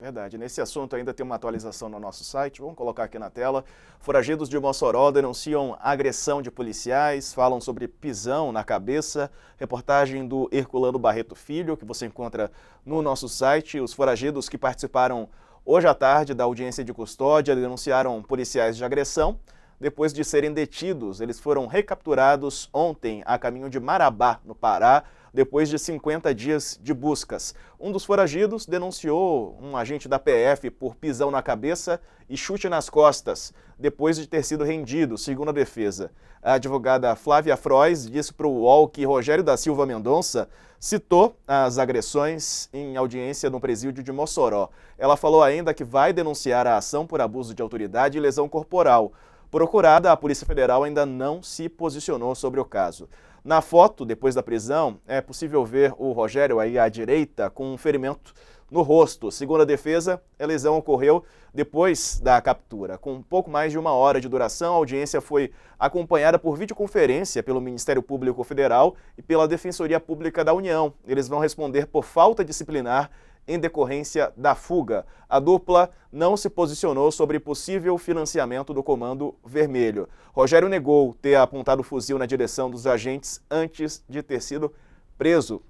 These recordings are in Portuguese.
Verdade. Nesse assunto ainda tem uma atualização no nosso site, vamos colocar aqui na tela. Foragidos de Mossoró denunciam agressão de policiais, falam sobre pisão na cabeça. Reportagem do Herculano Barreto Filho, que você encontra no nosso site. Os foragidos que participaram hoje à tarde da audiência de custódia denunciaram policiais de agressão. Depois de serem detidos, eles foram recapturados ontem a caminho de Marabá, no Pará, depois de 50 dias de buscas. Um dos foragidos denunciou um agente da PF por pisão na cabeça e chute nas costas, depois de ter sido rendido, segundo a defesa. A advogada Flávia Frois disse para o UOL que Rogério da Silva Mendonça citou as agressões em audiência no presídio de Mossoró. Ela falou ainda que vai denunciar a ação por abuso de autoridade e lesão corporal. Procurada, a Polícia Federal ainda não se posicionou sobre o caso. Na foto, depois da prisão, é possível ver o Rogério aí à direita com um ferimento no rosto. Segundo a defesa, a lesão ocorreu depois da captura. Com pouco mais de 1 hora de duração, a audiência foi acompanhada por videoconferência pelo Ministério Público Federal e pela Defensoria Pública da União. Eles vão responder por falta disciplinar em decorrência da fuga. A dupla não se posicionou sobre possível financiamento do Comando Vermelho. Rogério negou ter apontado o fuzil na direção dos agentes antes de ter sido preso.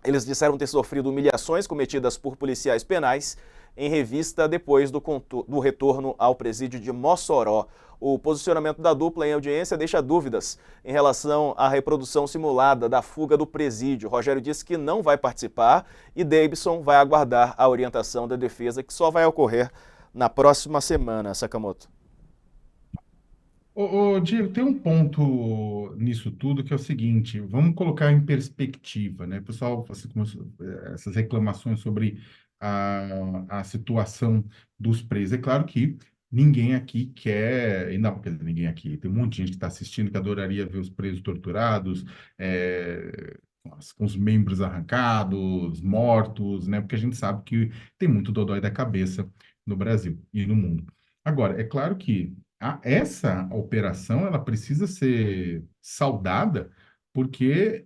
Eles disseram ter sofrido humilhações cometidas por policiais penais em revista depois do retorno ao presídio de Mossoró. O posicionamento da dupla em audiência deixa dúvidas em relação à reprodução simulada da fuga do presídio. Rogério disse que não vai participar e Davidson vai aguardar a orientação da defesa, que só vai ocorrer na próxima semana, Sakamoto. Diego, tem um ponto nisso tudo que é o seguinte, vamos colocar em perspectiva, né? Pessoal, essas reclamações sobre a situação dos presos. É claro que ninguém aqui quer, e não, quer dizer, ninguém aqui, tem um monte de gente que está assistindo que adoraria ver os presos torturados, com os membros arrancados, mortos, né? Porque a gente sabe que tem muito dodói da cabeça no Brasil e no mundo. Agora, é claro que essa operação ela precisa ser saudada porque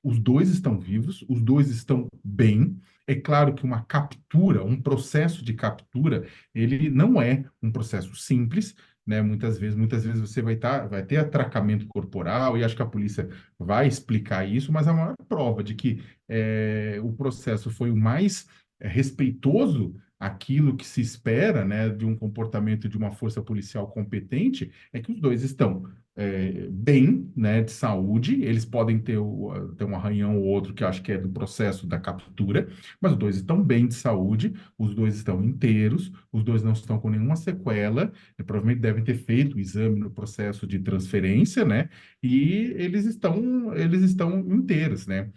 os dois estão vivos, os dois estão bem. É claro que uma captura, um processo de captura, ele não é um processo simples, né? Muitas vezes você vai ter atracamento corporal e acho que a polícia vai explicar isso, mas a maior prova de que o processo foi o mais respeitoso aquilo que se espera, né, de um comportamento de uma força policial competente, é que os dois estão bem, né, de saúde. Eles podem ter um arranhão ou outro que eu acho que é do processo da captura, mas os dois estão bem de saúde, os dois estão inteiros, os dois não estão com nenhuma sequela, provavelmente devem ter feito o exame no processo de transferência, né, e eles estão inteiros, né.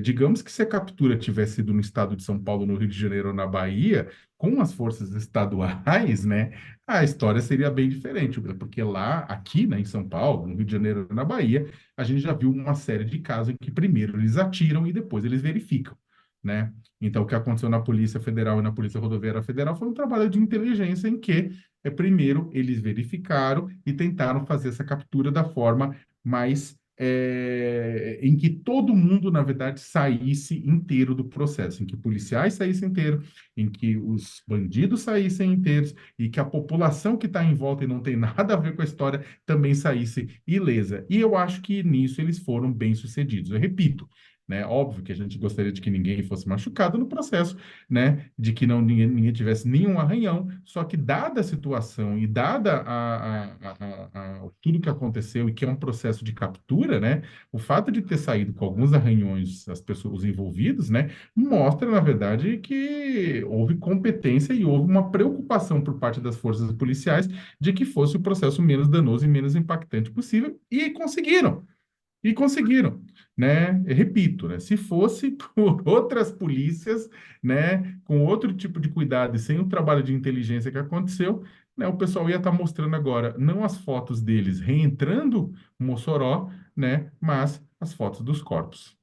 Digamos que se a captura tivesse sido no estado de São Paulo, no Rio de Janeiro ou na Bahia, com as forças estaduais, né, a história seria bem diferente, porque lá, aqui, né, em São Paulo, no Rio de Janeiro, na Bahia, a gente já viu uma série de casos em que primeiro eles atiram e depois eles verificam, né? Então, o que aconteceu na Polícia Federal e na Polícia Rodoviária Federal foi um trabalho de inteligência em que, primeiro, eles verificaram e tentaram fazer essa captura da forma mais em que todo mundo, na verdade, saísse inteiro do processo, em que policiais saíssem inteiros, em que os bandidos saíssem inteiros e que a população que está em volta e não tem nada a ver com a história também saísse ilesa. E eu acho que nisso eles foram bem-sucedidos. Eu repito, né? Óbvio que a gente gostaria de que ninguém fosse machucado no processo, né? De que ninguém tivesse nenhum arranhão, só que dada a situação e dada tudo que aconteceu e que é um processo de captura, né? O fato de ter saído com alguns arranhões as pessoas, os envolvidos, né? Mostra, na verdade, que houve competência e houve uma preocupação por parte das forças policiais de que fosse o processo menos danoso e menos impactante possível, e conseguiram. E conseguiram, né? Eu repito, né? Se fosse por outras polícias, né? Com outro tipo de cuidado e sem o trabalho de inteligência que aconteceu, né? O pessoal ia estar mostrando agora não as fotos deles reentrando Mossoró, né? Mas as fotos dos corpos.